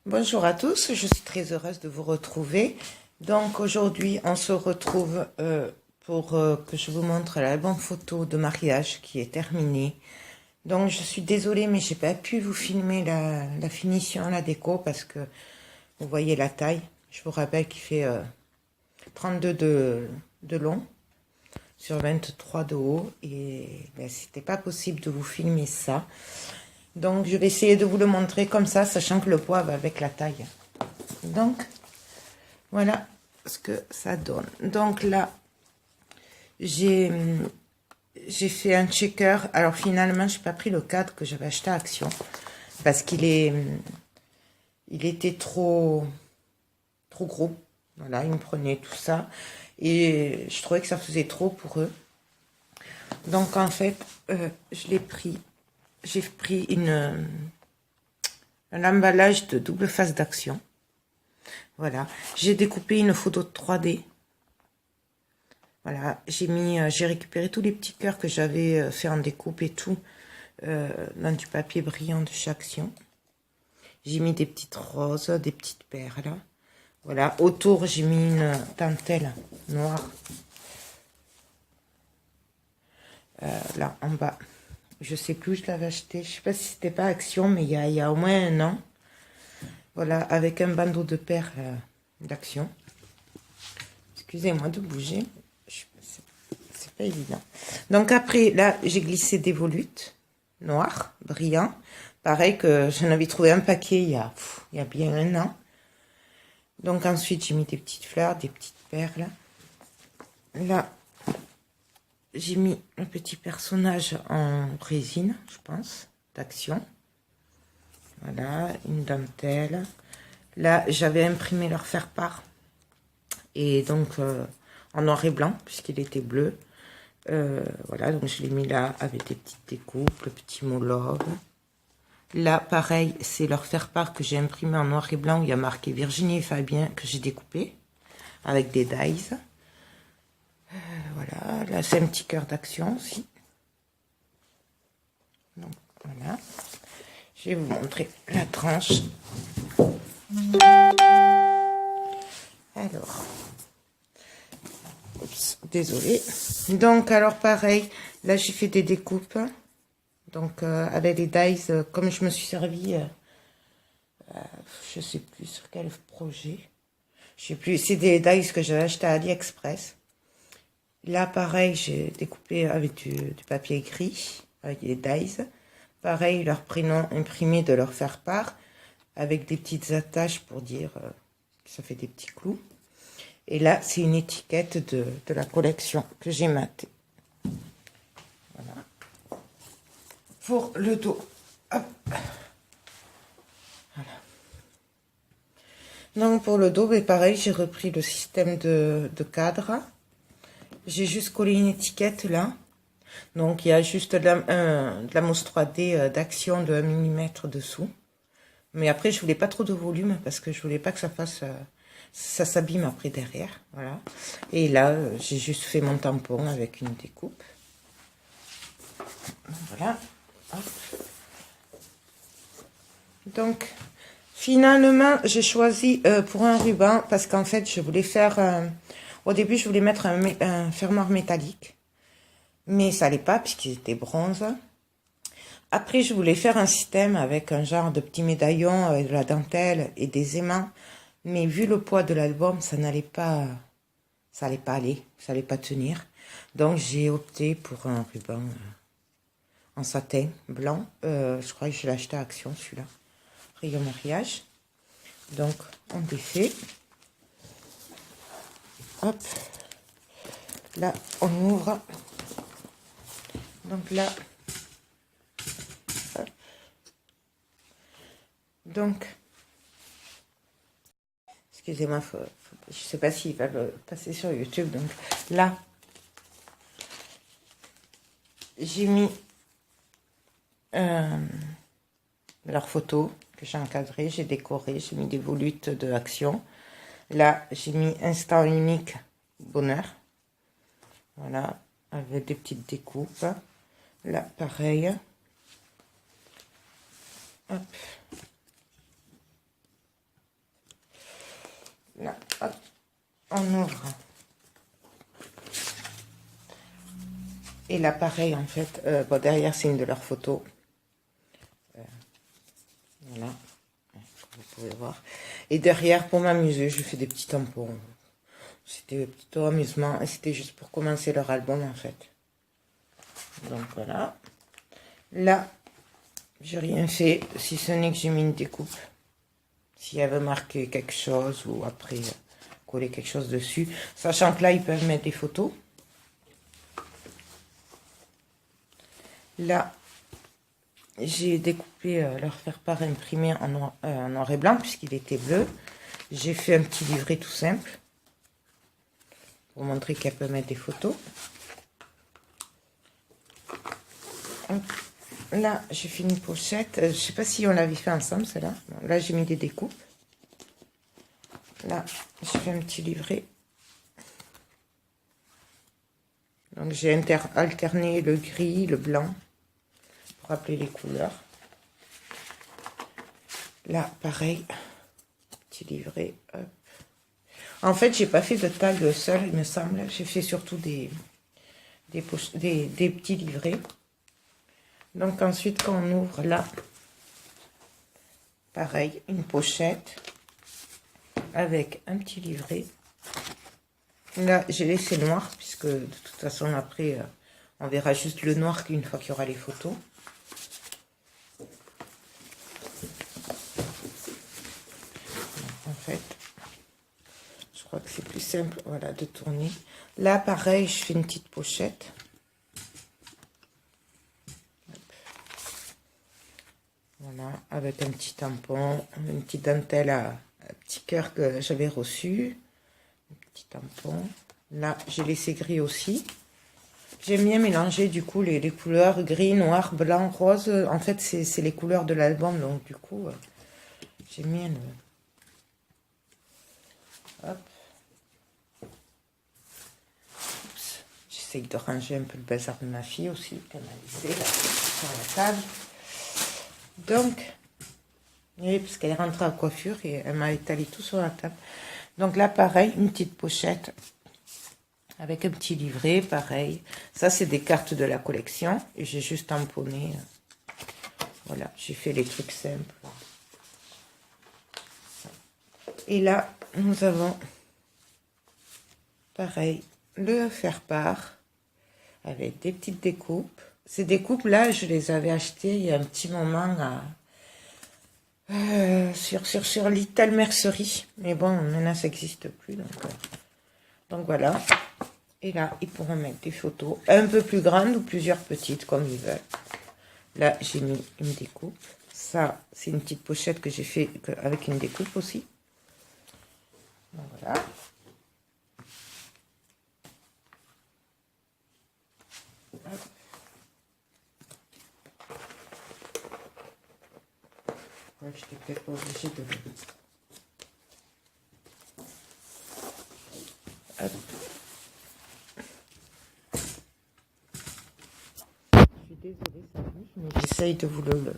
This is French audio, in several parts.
Bonjour à tous, je suis très heureuse de vous retrouver. Donc aujourd'hui, on se retrouve pour que je vous montre l'album photo de mariage qui est terminé. Donc je suis désolée, mais j'ai pas pu vous filmer la finition, la déco, parce que vous voyez la taille. Je vous rappelle qu'il fait 32 de long sur 23 de haut, et ben, c'était pas possible de vous filmer ça. Donc je vais essayer de vous le montrer comme ça, sachant que le poids va avec la taille. Donc voilà ce que ça donne. Donc là, j'ai fait un checker. Alors finalement, j'ai pas pris le cadre que j'avais acheté à Action parce il était trop gros. Voilà, il me prenait tout ça et je trouvais que ça faisait trop pour eux. Donc en fait, je l'ai pris. J'ai pris un emballage de double face d'Action. Voilà, j'ai découpé une photo de 3D. Voilà, j'ai récupéré tous les petits cœurs que j'avais fait en découpe et tout dans du papier brillant de chez Action. J'ai mis des petites roses, des petites perles. Voilà, autour j'ai mis une dentelle noire. Là en bas, je sais plus où je l'avais acheté. Je sais pas si c'était pas Action, mais il y a au moins un an. Voilà, avec un bandeau de perles d'Action. Excusez-moi de bouger. C'est pas évident. Donc après, là, j'ai glissé des volutes noirs, brillants. Pareil que j'en avais trouvé un paquet il y a bien un an. Donc ensuite, j'ai mis des petites fleurs, des petites perles. Là, j'ai mis un petit personnage en résine, je pense, d'Action. Voilà, une dentelle. Là, j'avais imprimé leur faire-part. Et donc, en noir et blanc, puisqu'il était bleu. Voilà, donc je l'ai mis là avec des petites découpes, le petit mot love. Là, pareil, c'est leur faire-part que j'ai imprimé en noir et blanc, où il y a marqué Virginie et Fabien, que j'ai découpé avec des dies. Voilà, là c'est un petit cœur d'Action aussi. Donc voilà, je vais vous montrer la tranche. Alors, oups, désolé. Donc alors pareil, là j'ai fait des découpes. Donc avec les dies, comme je me suis servi, je sais plus sur quel projet. Je sais plus, c'est des dies que j'avais acheté à AliExpress. Là, pareil, j'ai découpé avec du papier gris, avec des dies. Pareil, leur prénom imprimé de leur faire part, avec des petites attaches pour dire que ça fait des petits clous. Et là, c'est une étiquette de la collection que j'ai matée. Voilà. Pour le dos. Hop. Voilà. Donc, pour le dos, pareil, j'ai repris le système de cadre. J'ai juste collé une étiquette là. Donc, il y a juste de la mousse 3D d'Action de 1 mm dessous. Mais après, je voulais pas trop de volume parce que je voulais pas que ça fasse... ça s'abîme après derrière. Voilà. Et là, j'ai juste fait mon tampon avec une découpe. Voilà. Hop. Donc, finalement, j'ai choisi pour un ruban parce qu'en fait, je voulais faire... au début, je voulais mettre un fermoir métallique. Mais ça n'allait pas puisqu'il était bronze. Après, je voulais faire un système avec un genre de petit médaillon avec de la dentelle et des aimants. Mais vu le poids de l'album, ça allait pas aller, ça allait pas tenir. Donc, j'ai opté pour un ruban en satin blanc. Je crois que je l'ai acheté à Action, celui-là. Rayon mariage. Donc, on défait. Hop. Là, on ouvre. Donc là, hop. Donc, excusez-moi, je sais pas s'il va le passer sur YouTube. Donc là, j'ai mis leurs photos que j'ai encadrées, j'ai décoré, j'ai mis des volutes de Action. Là, j'ai mis instant unique bonheur. Voilà, avec des petites découpes. Là, pareil. Hop. l'appareil, en fait, bon, derrière, c'est une de leurs photos. Voilà, comme vous pouvez voir. Et derrière, pour m'amuser, je fais des petits tampons. C'était plutôt amusement. Et c'était juste pour commencer leur album, en fait. Donc, voilà. Là, j'ai rien fait, si ce n'est que j'ai mis une découpe. S'il y avait marqué quelque chose, ou après, coller quelque chose dessus. Sachant que là, ils peuvent mettre des photos. Là, j'ai découpé leur faire-part imprimé en noir et blanc, puisqu'il était bleu. J'ai fait un petit livret tout simple, pour montrer qu'elle peut mettre des photos. Là, j'ai fait une pochette. Je ne sais pas si on l'avait fait ensemble, celle-là. Là, j'ai mis des découpes. Là, j'ai fait un petit livret. Donc, j'ai alterné le gris, le blanc, pour rappeler les couleurs. Là, pareil, petit livret. Hop. En fait, j'ai pas fait de tag seul, il me semble. J'ai fait surtout des petits livrets. Donc, ensuite, quand on ouvre là, pareil, une pochette avec un petit livret. Là, j'ai laissé noir, puisque de toute façon, après, on verra juste le noir qu'une fois qu'il y aura les photos. En fait, je crois que c'est plus simple, voilà, de tourner. Là, pareil, je fais une petite pochette. Voilà, avec un petit tampon, une petite dentelle à petit cœur que j'avais reçu. Un petit tampon. Là, j'ai laissé gris aussi. J'aime bien mélanger du coup les couleurs gris, noir, blanc, rose. En fait, c'est les couleurs de l'album, donc du coup, j'aime bien le... Hop. J'essaye de ranger un peu le bazar de ma fille aussi, qu'elle m'a laissé là, sur la table. Donc, oui, parce qu'elle est rentrée à coiffure et elle m'a étalé tout sur la table. Donc là, pareil, une petite pochette avec un petit livret, pareil. Ça, c'est des cartes de la collection. Et j'ai juste tamponné. Voilà, j'ai fait les trucs simples. Et là, nous avons, pareil, le faire-part avec des petites découpes. Ces découpes-là, je les avais achetées il y a un petit moment sur Little Mercerie. Mais bon, maintenant, ça n'existe plus. Donc voilà. Et là, ils pourront mettre des photos un peu plus grandes ou plusieurs petites, comme ils veulent. Là, j'ai mis une découpe. Ça, c'est une petite pochette que j'ai fait avec une découpe aussi. Donc voilà. Hop. Ouais, je n'étais peut-être pas obligée de... Hop. Je suis désolée, ça bouge, mais j'essaye de vous le...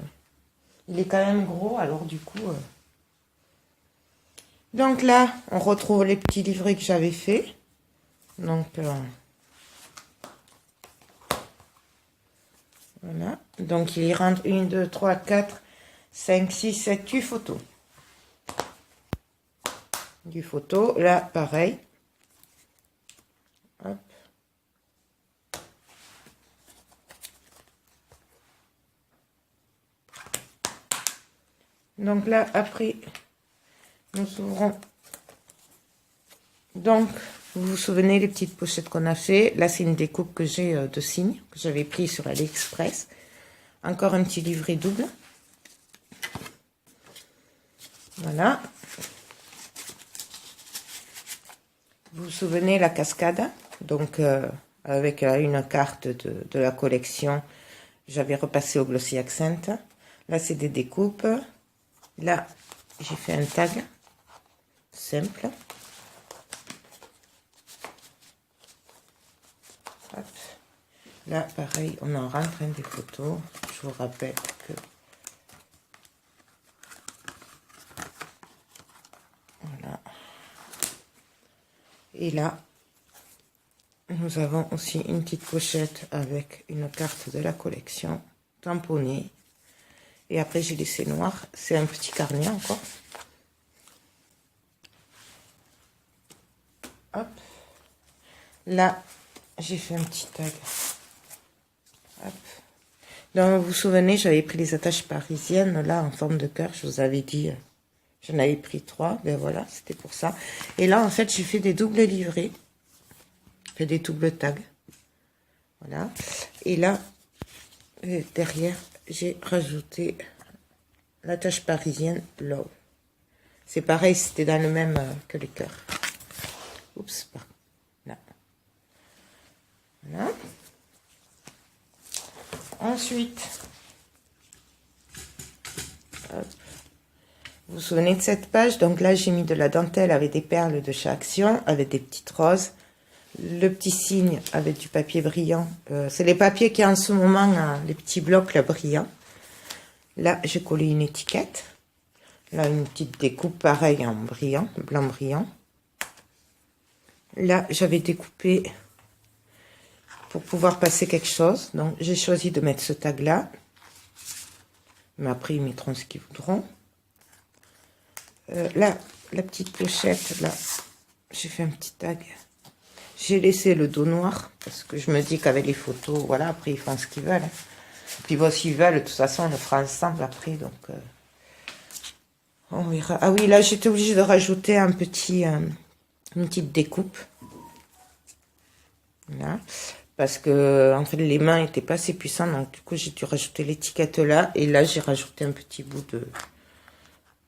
Il est quand même gros, alors du coup... Donc là, on retrouve les petits livrets que j'avais fait. Donc, voilà. Donc, il y rentre 1, 2, 3, 4, 5, 6, 7, 8 photos. Du photo, là, pareil. Hop. Donc là, après, nous ouvrons. Donc, vous vous souvenez les petites pochettes qu'on a fait. Là, c'est une découpe que j'ai de signes, que j'avais pris sur AliExpress. Encore un petit livret double. Voilà. Vous vous souvenez la cascade? Donc, avec une carte de la collection, j'avais repassé au Glossy Accent. Là, c'est des découpes. Là, j'ai fait un tag simple. Hop. Là, pareil, on en rentre des photos. Je vous rappelle que... Voilà. Et là, nous nous avons aussi une petite pochette avec une carte de la collection tamponnée. Et après, j'ai laissé noir. C'est un petit carnet encore. Hop. Là, j'ai fait un petit tag. Hop. Donc, vous vous souvenez, j'avais pris les attaches parisiennes, là, en forme de cœur. Je vous avais dit, j'en avais pris 3. Ben voilà, c'était pour ça. Et là, en fait, j'ai fait des doubles livrets. Fait des doubles tags. Voilà. Et là, derrière, j'ai rajouté l'attache parisienne Love. C'est pareil, c'était dans le même que les cœurs. Oups, pas. Là. Voilà. Ensuite, hop. Vous vous souvenez de cette page? Donc là, j'ai mis de la dentelle avec des perles de chez Action, avec des petites roses. Le petit signe avec du papier brillant. C'est les papiers qui en ce moment, les petits blocs là brillants. Là, j'ai collé une étiquette. Là, une petite découpe pareil en brillant, blanc brillant. Là, j'avais découpé pour pouvoir passer quelque chose. Donc, j'ai choisi de mettre ce tag là. Mais après, ils mettront ce qu'ils voudront. Là, la petite pochette, là, j'ai fait un petit tag. J'ai laissé le dos noir parce que je me dis qu'avec les photos, voilà, après ils font ce qu'ils veulent. Puis bon, s'ils veulent, de toute façon, on le fera ensemble après, donc on verra. Ah oui, là, j'étais obligée de rajouter un petit, une petite découpe. Là, parce que en fait, les mains n'étaient pas assez puissantes, donc du coup, j'ai dû rajouter l'étiquette là. Et là, j'ai rajouté un petit bout de,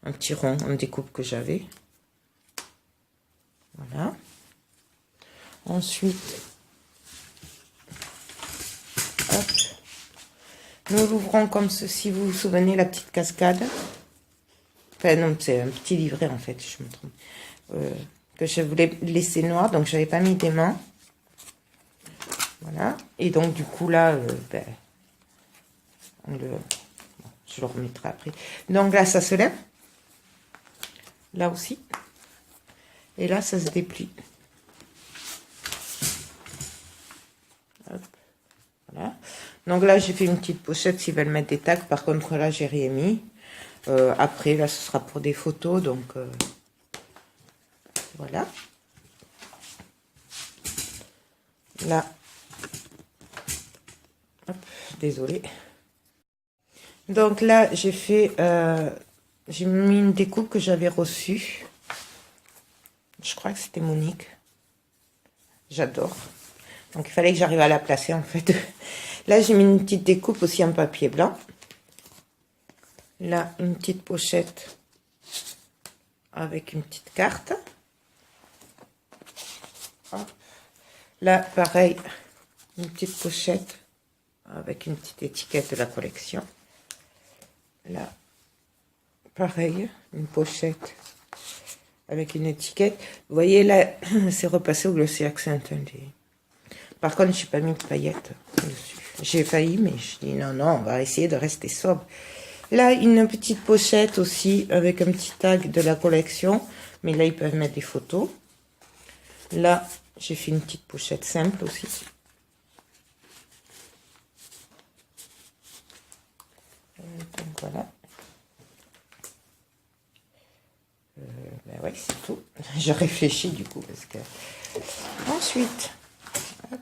un petit rond, une découpe que j'avais. Voilà. Ensuite, hop, nous l'ouvrons comme ceci. Vous vous souvenez la petite cascade? Enfin non, c'est un petit livret en fait, je me trompe. Que je voulais laisser noir, donc j'avais pas mis des mains. Voilà. Et donc du coup là, ben, je le remettrai après. Donc là, ça se lève. Là aussi. Et là, ça se déplie. Hop. Voilà. Donc là, j'ai fait une petite pochette s'ils veulent mettre des tags. Par contre, là, j'ai rien mis. Après, là, ce sera pour des photos. Donc, voilà. Là. Hop, désolée. Donc là, j'ai fait... j'ai mis une découpe que j'avais reçue. Je crois que c'était Monique. J'adore. Donc, il fallait que j'arrive à la placer, en fait. Là, j'ai mis une petite découpe aussi en papier blanc. Là, une petite pochette avec une petite carte. Hop. Là, pareil, une petite pochette avec une petite étiquette de la collection. Là, pareil, une pochette avec une étiquette. Vous voyez, là, c'est repassé au Glossy Accent. Par contre, je n'ai pas mis de paillettes dessus. J'ai failli, mais je dis non, non, on va essayer de rester sobre. Là, une petite pochette aussi avec un petit tag de la collection. Mais là, ils peuvent mettre des photos. Là, j'ai fait une petite pochette simple aussi. Donc voilà. Ben ouais, c'est tout. Je réfléchis du coup parce que... Ensuite, hop.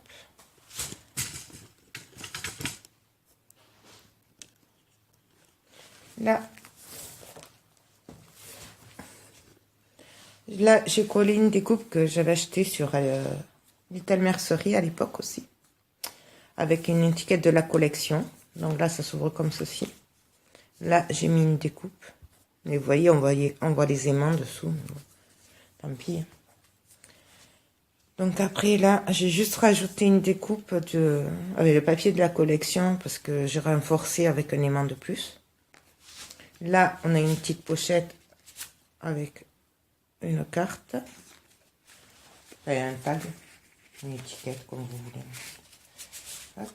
Là, j'ai collé une découpe que j'avais achetée sur Little Mercerie à l'époque aussi. Avec une étiquette de la collection. Donc là, ça s'ouvre comme ceci. Là, j'ai mis une découpe. Mais vous voyez, on voit les aimants dessous. Tant pis. Donc après, là, j'ai juste rajouté une découpe avec le papier de la collection parce que j'ai renforcé avec un aimant de plus. Là, on a une petite pochette avec une carte. Et un tag, une étiquette comme vous voulez. Hop.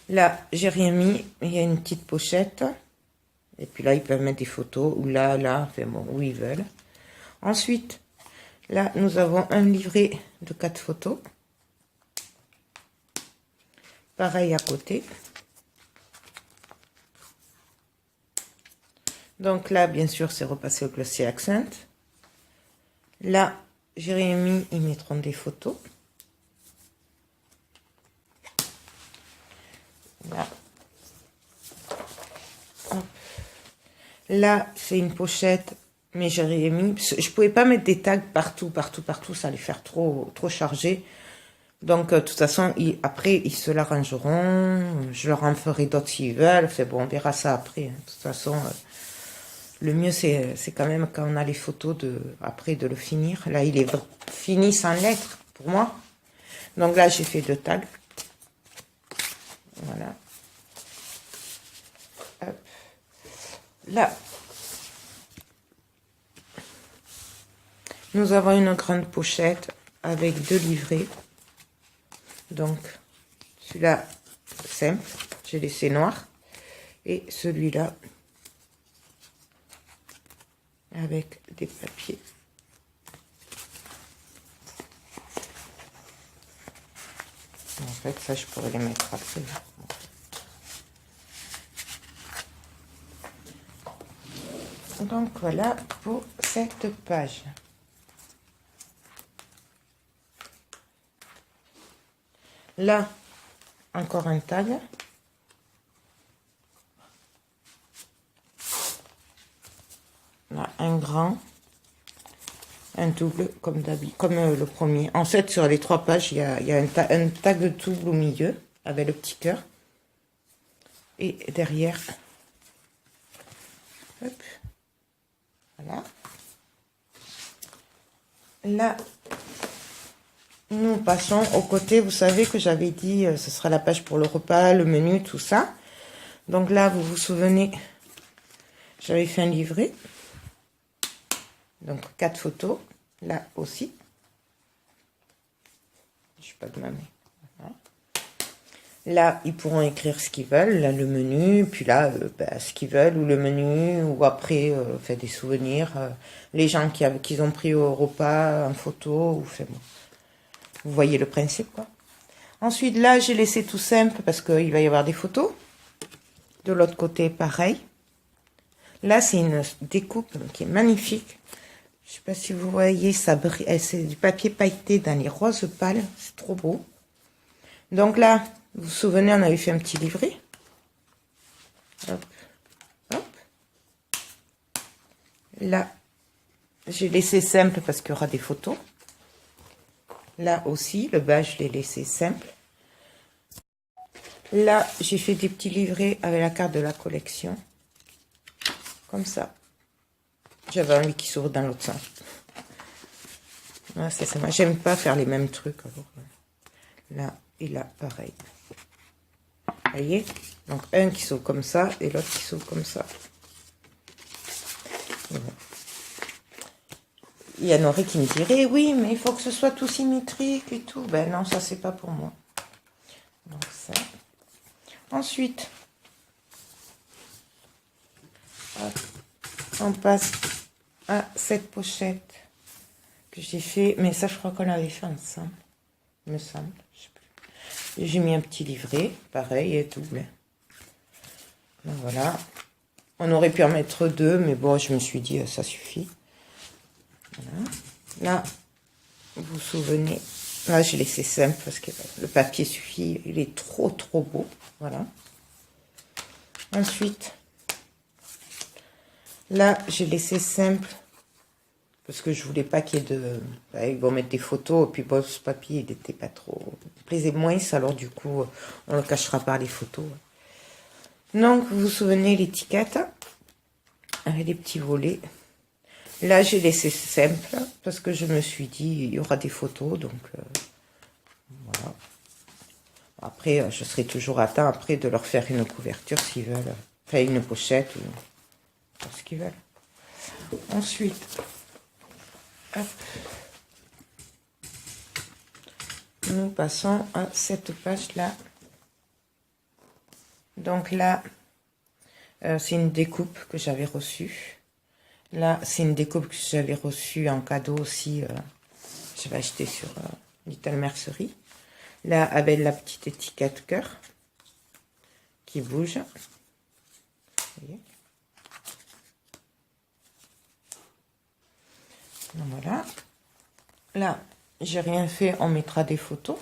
Là, j'ai rien mis. Il y a une petite pochette. Et puis là, ils peuvent mettre des photos. Ou là, enfin bon, où ils veulent. Ensuite, là, nous avons un livret de 4 photos. pareil à côté. Donc là, bien sûr, c'est repassé au Glossy Accent. Là, Jérémy, ils mettront des photos. Là. Hop. Là, c'est une pochette, mais Jérémy, je pouvais pas mettre des tags partout, ça allait faire trop chargé. Donc, de toute façon, après, ils se l'arrangeront. Je leur en ferai d'autres s'ils veulent. C'est bon, on verra ça après. De toute façon, le mieux, c'est quand même quand on a les photos après de le finir. Là, il est fini sans lettres pour moi. Donc là, j'ai fait 2 tags. Voilà. Hop. Là, nous avons une grande pochette avec 2 livrets. Donc, celui-là, simple, j'ai laissé noir. Et celui-là, avec des papiers. En fait, ça, je pourrais les mettre après. Donc, voilà pour cette page. Là, encore un tag. Là, un grand. Un double, comme d'habitude, comme le premier. En fait, sur les 3 pages, il y a un tag double au milieu, avec le petit cœur. Et derrière, hop, voilà. Là, nous passons au côté, vous savez que j'avais dit, ce sera la page pour le repas, le menu, tout ça. Donc là, vous vous souvenez, j'avais fait un livret. Donc 4 photos, là aussi. Je suis pas de ma main. Voilà. Là, ils pourront écrire ce qu'ils veulent, là le menu, puis là, ce qu'ils veulent, ou le menu, ou après, fait des souvenirs, les gens qu'ils ont pris au repas en photo, ou fait bon. Vous voyez le principe, quoi. Ensuite, là, j'ai laissé tout simple parce qu'il va y avoir des photos. De l'autre côté, pareil. Là, c'est une découpe qui est magnifique. Je sais pas si vous voyez, ça brille. C'est du papier pailleté dans les roses pâles. C'est trop beau. Donc là, vous vous souvenez, on avait fait un petit livret. Hop, hop. Là, j'ai laissé simple parce qu'il y aura des photos. Là aussi, le bas, je l'ai laissé simple. Là, j'ai fait des petits livrets avec la carte de la collection. Comme ça. J'avais envie qu'il s'ouvre dans l'autre sens. Voilà, c'est ça. Moi, j'aime pas faire les mêmes trucs. Alors, là et là, pareil. Vous voyez? Donc, un qui s'ouvre comme ça et l'autre qui s'ouvre comme ça. Voilà. Il y en aurait qui me diraient, oui, mais il faut que ce soit tout symétrique et tout. Ben non, ça, c'est pas pour moi. Donc, ça. Ensuite, on passe à cette pochette que j'ai fait. Mais ça, je crois qu'on l'avait fait ensemble. Il me semble. Je sais plus. J'ai mis un petit livret, pareil, et double. Donc, voilà. On aurait pu en mettre 2, mais bon, je me suis dit, ça suffit. Voilà. Là, vous vous souvenez, là, j'ai laissé simple parce que le papier suffit. Il est trop beau. Voilà. Ensuite, là, j'ai laissé simple parce que je voulais pas qu'il y ait de... ils vont mettre des photos, et puis bon, ce papier, il n'était pas trop... Il me plaisait moins, alors du coup, on le cachera par les photos. Donc, vous vous souvenez l'étiquette avec les petits volets. Là, j'ai laissé simple parce que je me suis dit, il y aura des photos, donc voilà. Après, je serai toujours à temps après de leur faire une couverture s'ils veulent. Enfin, une pochette ou ce qu'ils veulent. Ensuite, hop, nous passons à cette page-là. Donc là, c'est une découpe que j'avais reçue. Là, c'est une découpe que j'avais reçue en cadeau aussi. J'avais acheté sur Little Mercery. Là, avec la petite étiquette cœur qui bouge. Vous voyez. Donc, voilà. Là, j'ai rien fait, on mettra des photos.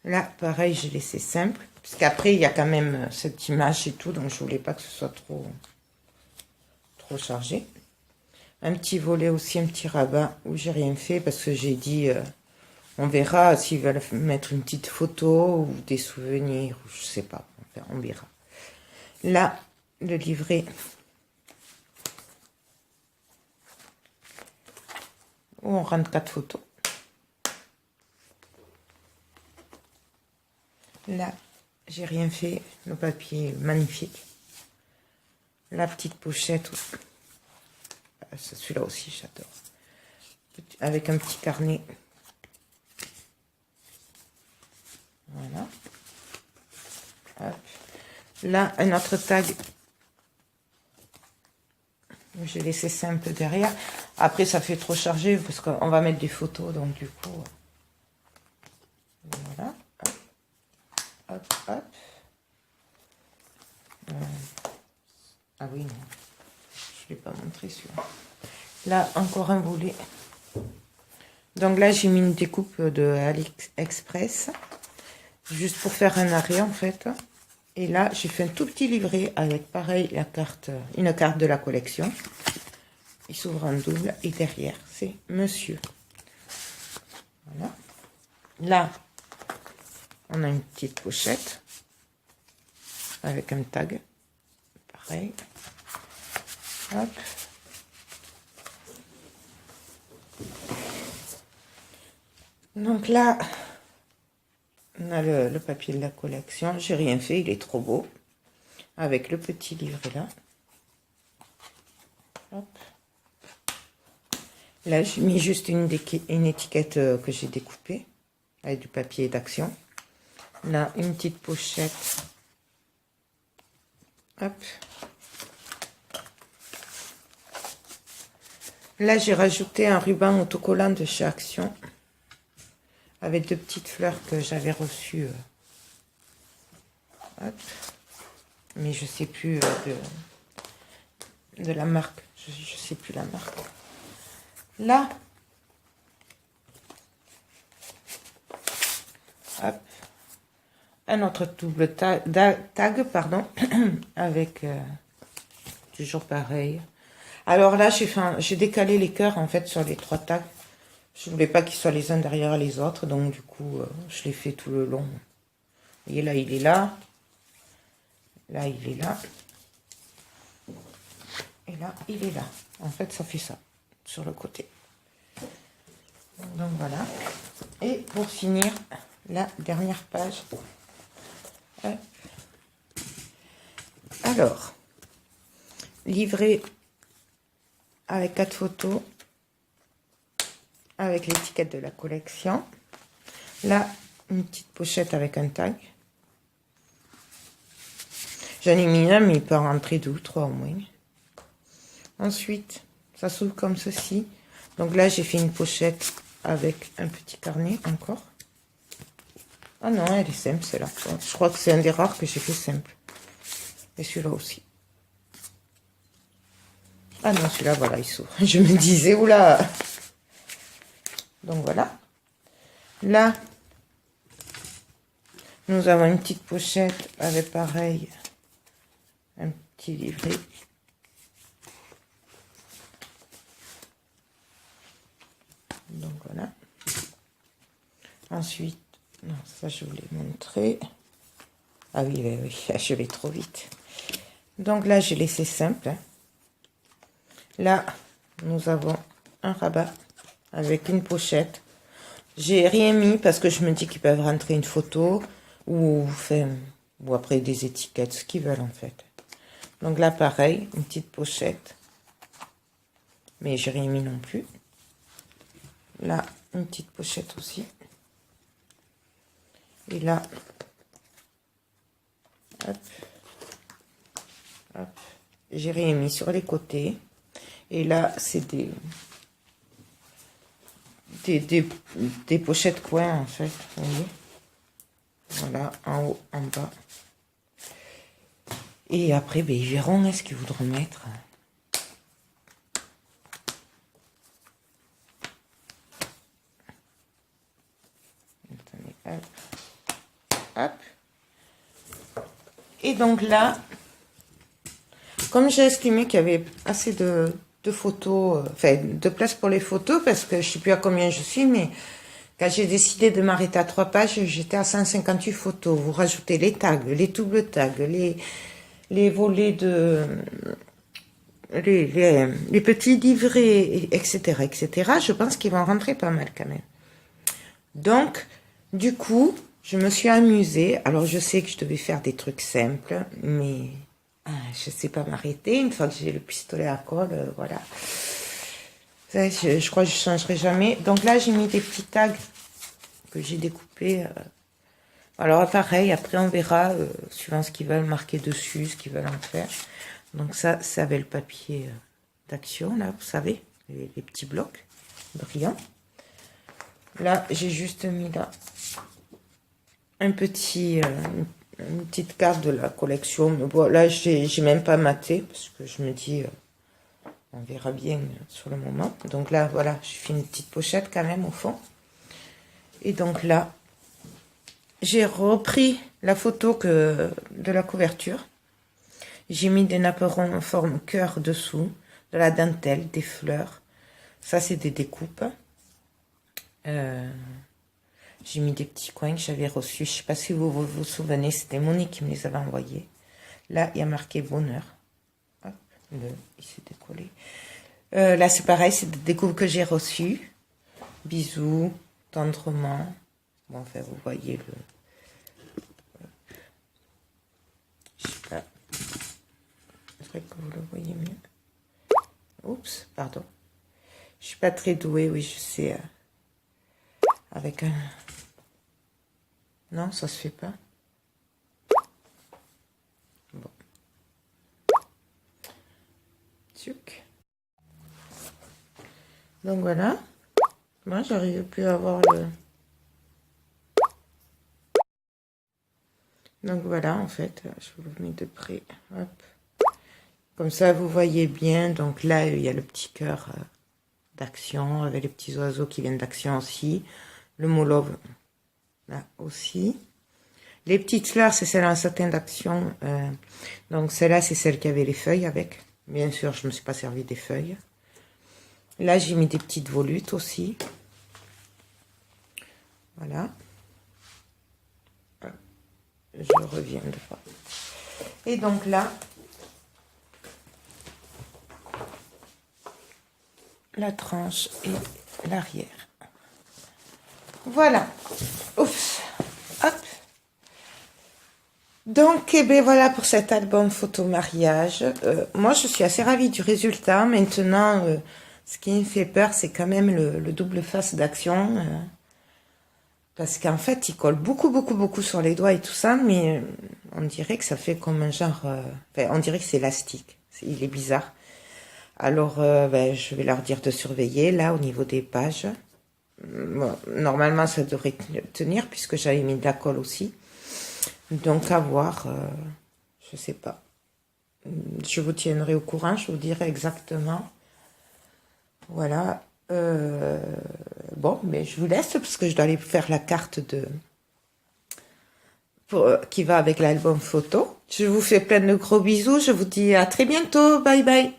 Là, pareil, j'ai laissé simple. Parce qu'après, il y a quand même cette image et tout, donc je voulais pas que ce soit trop chargé. Un petit volet aussi, un petit rabat où j'ai rien fait parce que j'ai dit, on verra s'ils veulent mettre une petite photo ou des souvenirs, ou je sais pas, enfin, on verra. Là, le livret. Où on rentre 4 photos. Là, j'ai rien fait. Le papier magnifique. La petite pochette. Celui-là aussi, j'adore. Avec un petit carnet. Voilà. Hop. Là, un autre tag. J'ai laissé ça un peu derrière. Après, ça fait trop chargé parce qu'on va mettre des photos. Donc, du coup, voilà. Hop, hop. Ah oui, non. Je ne l'ai pas montré celui-là. Là, encore un volet. Donc là, j'ai mis une découpe de AliExpress. Juste pour faire un arrêt, en fait. Et là, j'ai fait un tout petit livret avec, pareil, la carte, une carte de la collection. Il s'ouvre en double. Et derrière, c'est monsieur. Voilà. Là, on a une petite pochette. Avec un tag. Pareil. Hop. Donc là, on a le papier de la collection. J'ai rien fait, il est trop beau. Avec le petit livret là. Hop. Là, j'ai mis juste une étiquette que j'ai découpée. Avec du papier d'action. Là, une petite pochette. Hop. Là, j'ai rajouté un ruban autocollant de chez Action. Avec 2 petites fleurs que j'avais reçues. Hop. Mais je sais plus de la marque. Je sais plus la marque. Là. Hop. Un autre double tag, pardon. Avec toujours pareil. Alors là, j'ai décalé les cœurs en fait sur les 3 tags. Je voulais pas qu'ils soient les uns derrière les autres, donc du coup, je l'ai fait tout le long. Vous voyez, là, il est là. Là, il est là. Et là, il est là. En fait, ça fait ça, sur le côté. Donc voilà. Et pour finir, la dernière page. Alors, livret avec 4 photos. Avec l'étiquette de la collection. Là, une petite pochette avec un tag. J'en ai mis un, mais il peut en rentrer 2 ou 3 au moins. Ensuite, ça s'ouvre comme ceci. Donc là, j'ai fait une pochette avec un petit carnet encore. Ah non, elle est simple, celle-là. Je crois que c'est un des rares que j'ai fait simple. Et celui-là aussi. Ah non, celui-là, voilà, il s'ouvre. Je me disais, oula. Donc voilà. Là, nous avons une petite pochette avec pareil, un petit livret. Donc voilà. Ensuite, non, ça je voulais montrer. Ah oui, oui, oui, je vais trop vite. Donc là, j'ai laissé simple. Là, nous avons un rabat avec une pochette. J'ai rien mis parce que je me dis qu'ils peuvent rentrer une photo ou après des étiquettes, ce qu'ils veulent en fait. Donc là, pareil, une petite pochette. Mais j'ai rien mis non plus. Là, une petite pochette aussi. Et là, hop, hop, j'ai rien mis sur les côtés. Et là, c'est des pochettes coins, en fait, vous voyez. Voilà, en haut, en bas. Et après, ben, ils verront hein, ce qu'ils voudront mettre. Attendez, hop. Hop. Et donc là, comme j'ai estimé qu'il y avait assez de photos, enfin de place pour les photos, parce que je sais plus à combien je suis, mais quand j'ai décidé de m'arrêter à 3 pages, j'étais à 158 photos. Vous rajoutez les tags, les doubles tags, les volets de... Les petits livrets, etc., etc. Je pense qu'ils vont rentrer pas mal quand même. Donc, du coup, je me suis amusée. Alors, je sais que je devais faire des trucs simples, mais je sais pas m'arrêter. Une fois que j'ai le pistolet à colle, voilà. Ça, je crois que je changerai jamais. Donc là, j'ai mis des petits tags que j'ai découpés. Alors, pareil, après, on verra, suivant ce qu'ils veulent marquer dessus, ce qu'ils veulent en faire. Donc ça, c'est avec le papier d'action, là, vous savez, les petits blocs brillants. Là, j'ai juste mis là un petit, une petite carte de la collection. Mais bon, là, j'ai même pas maté, parce que je me dis, on verra bien sur le moment. Donc là, voilà, j'ai fait une petite pochette quand même au fond. Et donc là, j'ai repris la photo de la couverture. J'ai mis des napperons en forme cœur dessous, de la dentelle, des fleurs. Ça, c'est des découpes. J'ai mis des petits coins que j'avais reçus. Je ne sais pas si vous vous souvenez, c'était Monique qui me les avait envoyés. Là, il y a marqué bonheur. Hop, il s'est décollé. Là, c'est pareil, c'est des découpes que j'ai reçues. Bisous, tendrement. Bon, enfin, vous voyez le... Je sais pas. Que vous le voyez mieux. Oups, pardon. Je suis pas très douée, oui, je sais. Avec un... Non, ça se fait pas. Bon. Tchouk. Donc voilà. Moi, j'arrive plus à avoir le... Donc voilà, en fait, je vous le mets de près. Hop. Comme ça, vous voyez bien. Donc là, il y a le petit cœur d'action avec les petits oiseaux qui viennent d'action aussi. Le mot love, là aussi. Les petites fleurs, c'est celle en satin d'action. Donc celle-là, c'est celle qui avait les feuilles avec. Bien sûr, je ne me suis pas servi des feuilles. Là, j'ai mis des petites volutes aussi. Voilà. Je reviens de fois. Et donc là, la tranche et l'arrière. Voilà. Oups. Hop. Donc, eh ben voilà pour cet album photo mariage. Moi, je suis assez ravie du résultat. Maintenant, ce qui me fait peur, c'est quand même le double face d'action. Parce qu'en fait, il colle beaucoup sur les doigts et tout ça. Mais on dirait que ça fait comme un genre... enfin, on dirait que c'est élastique. Il est bizarre. Alors, ben, je vais leur dire de surveiller, là, au niveau des pages. Bon, normalement, ça devrait tenir, puisque j'avais mis de la colle aussi. Donc, à voir, je sais pas. Je vous tiendrai au courant, je vous dirai exactement. Voilà. Bon, mais je vous laisse, parce que je dois aller faire la carte qui va avec l'album photo. Je vous fais plein de gros bisous, je vous dis à très bientôt, bye bye.